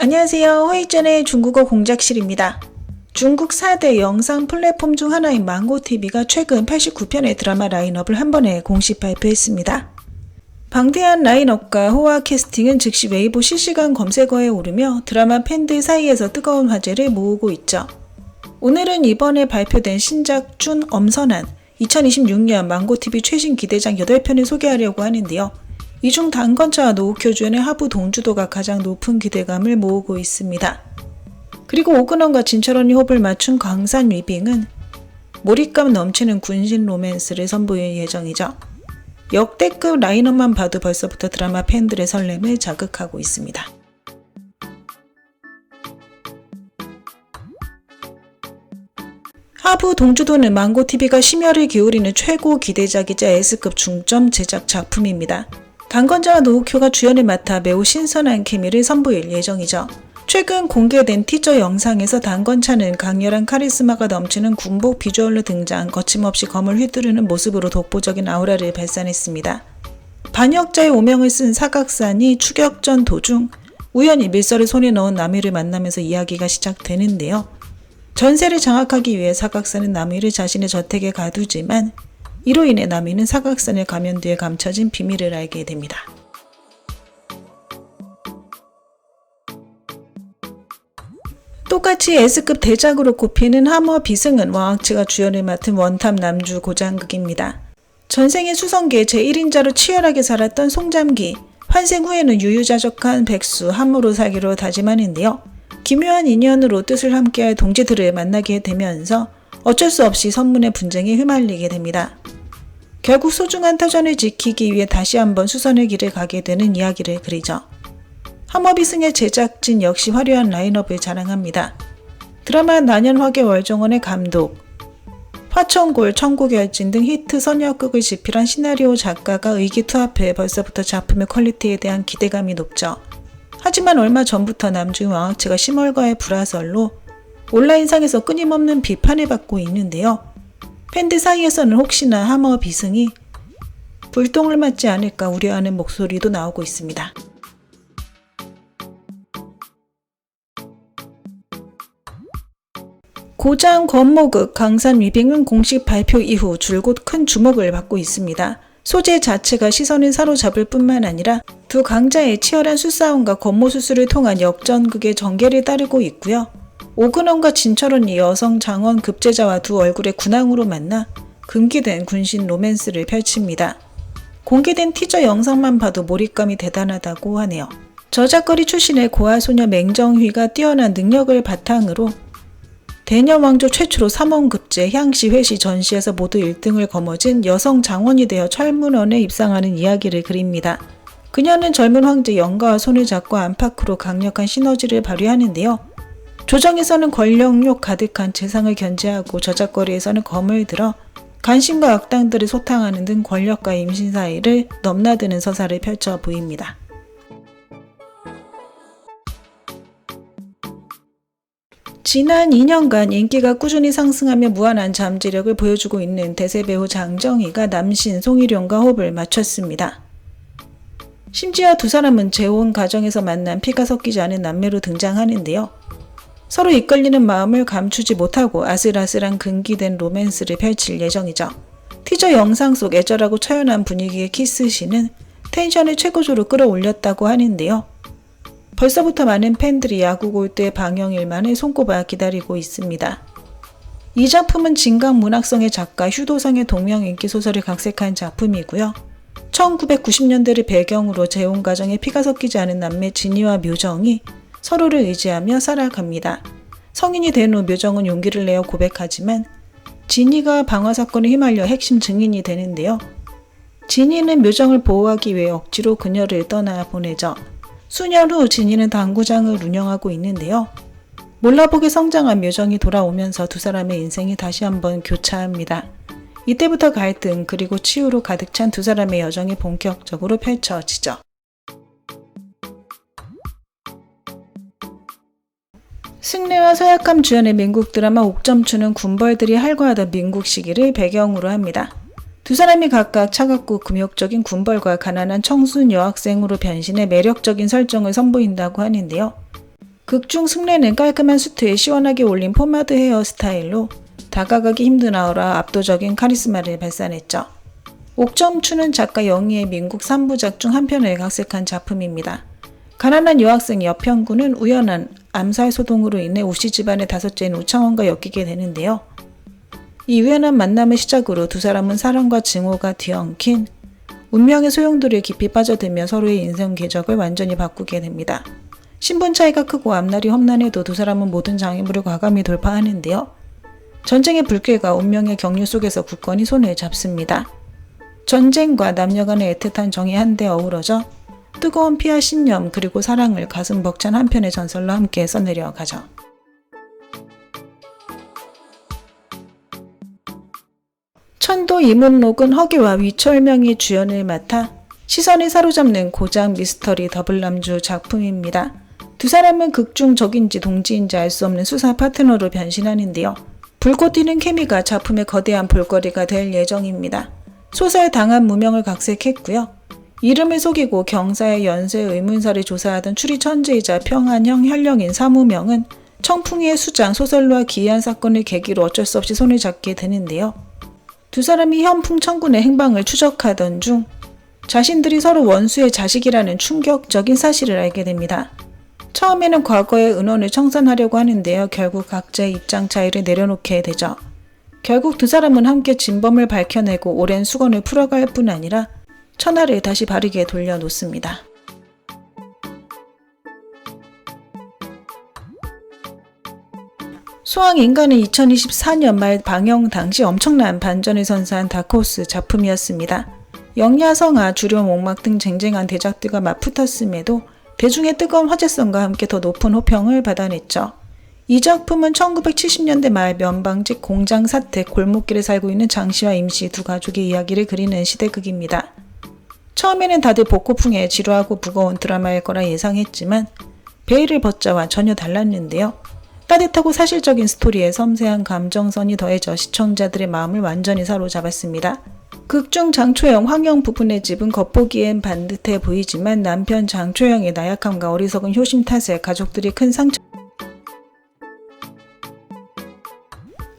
안녕하세요. 회의전의 중국어 공작실입니다. 중국 4대 영상 플랫폼 중 하나인 망고TV가 최근 89편의 드라마 라인업을 한 번에 공식 발표했습니다. 방대한 라인업과 호화 캐스팅은 즉시 웨이보 실시간 검색어에 오르며 드라마 팬들 사이에서 뜨거운 화제를 모으고 있죠. 오늘은 이번에 발표된 신작 준 엄선한 2026년 망고TV 최신 기대작 8편을 소개하려고 하는데요. 이 중 단건차와 노우쿄 주연의 하부 동주도가 가장 높은 기대감을 모으고 있습니다. 그리고 오근원과 진철원이 호흡을 맞춘 광산 위빙은 몰입감 넘치는 군신 로맨스를 선보일 예정이죠. 역대급 라인업만 봐도 벌써부터 드라마 팬들의 설렘을 자극하고 있습니다. 하부 동주도는 망고TV가 심혈을 기울이는 최고 기대작이자 S급 중점 제작 작품입니다. 강건자와 노우쿄가 주연을 맡아 매우 신선한 케미를 선보일 예정이죠. 최근 공개된 티저 영상에서 단건차는 강렬한 카리스마가 넘치는 군복 비주얼로 등장, 거침없이 검을 휘두르는 모습으로 독보적인 아우라를 발산했습니다. 반역자의 오명을 쓴 사각산이 추격전 도중 우연히 밀서를 손에 넣은 남이를 만나면서 이야기가 시작되는데요. 전세를 장악하기 위해 사각산은 남이를 자신의 저택에 가두지만 이로 인해 남이는 사각산의 가면 뒤에 감춰진 비밀을 알게 됩니다. 똑같이 S급 대작으로 꼽히는 하머 비승은 왕악치가 주연을 맡은 원탑 남주 고장극입니다. 전생의 수성계의 제1인자로 치열하게 살았던 송잠기, 환생 후에는 유유자적한 백수 함으로 살기로 다짐하는데요. 기묘한 인연으로 뜻을 함께할 동지들을 만나게 되면서 어쩔 수 없이 선문의 분쟁에 휘말리게 됩니다. 결국 소중한 터전을 지키기 위해 다시 한번 수선의 길을 가게 되는 이야기를 그리죠. 하머비승의 제작진 역시 화려한 라인업을 자랑합니다. 드라마 난연화계 월정원의 감독, 화천골, 천국열진 등 히트 선역극을 집필한 시나리오 작가가 의기투합해 벌써부터 작품의 퀄리티에 대한 기대감이 높죠. 하지만 얼마 전부터 남주인 왕악치가 심월과의 불화설로 온라인상에서 끊임없는 비판을 받고 있는데요. 팬들 사이에서는 혹시나 하머 비승이 불똥을 맞지 않을까 우려하는 목소리도 나오고 있습니다. 고장 권모극 강산 위빙은 공식 발표 이후 줄곧 큰 주목을 받고 있습니다. 소재 자체가 시선을 사로잡을 뿐만 아니라 두 강자의 치열한 수싸움과 권모수술을 통한 역전극의 전개를 따르고 있고요. 오근원과 진철원이 여성 장원 급제자와 두 얼굴의 군왕으로 만나 금기된 군신 로맨스를 펼칩니다. 공개된 티저 영상만 봐도 몰입감이 대단하다고 하네요. 저작거리 출신의 고아소녀 맹정휘가 뛰어난 능력을 바탕으로 대녀왕조 최초로 3원 급제 향시 회시 전시에서 모두 1등을 거머쥔 여성 장원이 되어 철문원에 입상하는 이야기를 그립니다. 그녀는 젊은 황제 영가와 손을 잡고 안팎으로 강력한 시너지를 발휘하는데요. 조정에서는 권력욕 가득한 재상을 견제하고 저작거리에서는 검을 들어 간신과 악당들을 소탕하는 등 권력과 임신 사이를 넘나드는 서사를 펼쳐 보입니다. 지난 2년간 인기가 꾸준히 상승하며 무한한 잠재력을 보여주고 있는 대세배우 장정희가 남신 송일용과 호흡을 맞췄습니다. 심지어 두 사람은 재혼 과정에서 만난 피가 섞이지 않은 남매로 등장하는데요. 서로 이끌리는 마음을 감추지 못하고 아슬아슬한 금기된 로맨스를 펼칠 예정이죠. 티저 영상 속 애절하고 처연한 분위기의 키스씬은 텐션을 최고조로 끌어올렸다고 하는데요. 벌써부터 많은 팬들이 야구 골대 방영일만을 손꼽아 기다리고 있습니다. 이 작품은 진강 문학성의 작가 휴도성의 동명 인기소설을 각색한 작품이고요. 1990년대를 배경으로 재혼 가정에 피가 섞이지 않은 남매 진이와 묘정이 서로를 의지하며 살아갑니다. 성인이 된 후 묘정은 용기를 내어 고백하지만 진이가 방화 사건에 휘말려 핵심 증인이 되는데요. 진이는 묘정을 보호하기 위해 억지로 그녀를 떠나보내죠. 수년 후 진이는 당구장을 운영하고 있는데요. 몰라보게 성장한 묘정이 돌아오면서 두 사람의 인생이 다시 한번 교차합니다. 이때부터 갈등 그리고 치유로 가득 찬 두 사람의 여정이 본격적으로 펼쳐지죠. 승려와 서약함 주연의 민국 드라마 옥점추는 군벌들이 할거하던 민국 시기를 배경으로 합니다. 두 사람이 각각 차갑고 금욕적인 군벌과 가난한 청순 여학생으로 변신해 매력적인 설정을 선보인다고 하는데요. 극중 승래는 깔끔한 수트에 시원하게 올린 포마드 헤어스타일로 다가가기 힘든 아우라 압도적인 카리스마를 발산했죠. 옥점추는 작가 영희의 민국 3부작 중 한 편을 각색한 작품입니다. 가난한 여학생 여평군은 우연한 암살 소동으로 인해 우씨 집안의 다섯째인 우창원과 엮이게 되는데요. 이 우연한 만남을 시작으로 두 사람은 사랑과 증오가 뒤엉킨 운명의 소용돌이에 깊이 빠져들며 서로의 인생 궤적을 완전히 바꾸게 됩니다. 신분 차이가 크고 앞날이 험난해도 두 사람은 모든 장애물을 과감히 돌파하는데요. 전쟁의 불길과 운명의 경륜 속에서 굳건히 손을 잡습니다. 전쟁과 남녀 간의 애틋한 정이 한데 어우러져 뜨거운 피와 신념 그리고 사랑을 가슴 벅찬 한 편의 전설로 함께 써내려 가죠. 천도 이문록은 허기와 위철명이 주연을 맡아 시선을 사로잡는 고작 미스터리 더블남주 작품입니다. 두 사람은 극중 적인지 동지인지 알 수 없는 수사 파트너로 변신하는데요. 불꽃 튀는 케미가 작품의 거대한 볼거리가 될 예정입니다. 소설 당한 무명을 각색했고요. 이름을 속이고 경사의 연쇄 의문사를 조사하던 추리천재이자 평안형 현령인 사무명은 청풍이의 수장 소설로와 기이한 사건을 계기로 어쩔 수 없이 손을 잡게 되는데요. 두 사람이 현풍 청군의 행방을 추적하던 중 자신들이 서로 원수의 자식이라는 충격적인 사실을 알게 됩니다. 처음에는 과거의 은원을 청산하려고 하는데요. 결국 각자의 입장 차이를 내려놓게 되죠. 결국 두 사람은 함께 진범을 밝혀내고 오랜 수건을 풀어갈 뿐 아니라 천하를 다시 바르게 돌려놓습니다. 소왕인간은 2024년 말 방영 당시 엄청난 반전을 선사한 다크호스 작품이었습니다. 영야성아, 주룡, 옥막 등 쟁쟁한 대작들과 맞붙었음에도 대중의 뜨거운 화제성과 함께 더 높은 호평을 받아냈죠. 이 작품은 1970년대 말 면방직 공장 사택 골목길에 살고 있는 장씨와 임씨 두 가족의 이야기를 그리는 시대극입니다. 처음에는 다들 복고풍에 지루하고 무거운 드라마일 거라 예상했지만 베일을 벗자와 전혀 달랐는데요. 따뜻하고 사실적인 스토리에 섬세한 감정선이 더해져 시청자들의 마음을 완전히 사로잡았습니다. 극중 장초영, 황영 부부의 집은 겉보기엔 반듯해 보이지만 남편 장초영의 나약함과 어리석은 효심 탓에 가족들이 큰 상처.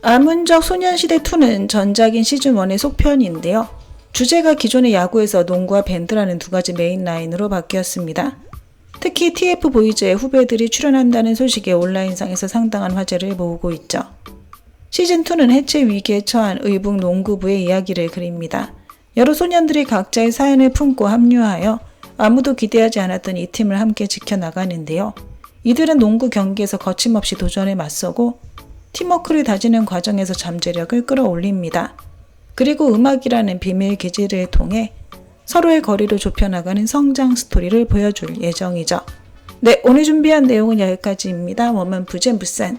암운적 소년시대2는 전작인 시즌1의 속편인데요. 주제가 기존의 야구에서 농구와 밴드라는 두 가지 메인 라인으로 바뀌었습니다. 특히 TF보이즈의 후배들이 출연한다는 소식에 온라인상에서 상당한 화제를 모으고 있죠. 시즌2는 해체 위기에 처한 의북 농구부의 이야기를 그립니다. 여러 소년들이 각자의 사연을 품고 합류하여 아무도 기대하지 않았던 이 팀을 함께 지켜나가는데요. 이들은 농구 경기에서 거침없이 도전에 맞서고 팀워크를 다지는 과정에서 잠재력을 끌어올립니다. 그리고 음악이라는 비밀 기지를 통해 서로의 거리를 좁혀나가는 성장 스토리를 보여줄 예정이죠. 네, 오늘 준비한 내용은 여기까지입니다. 워먼 부젠부산.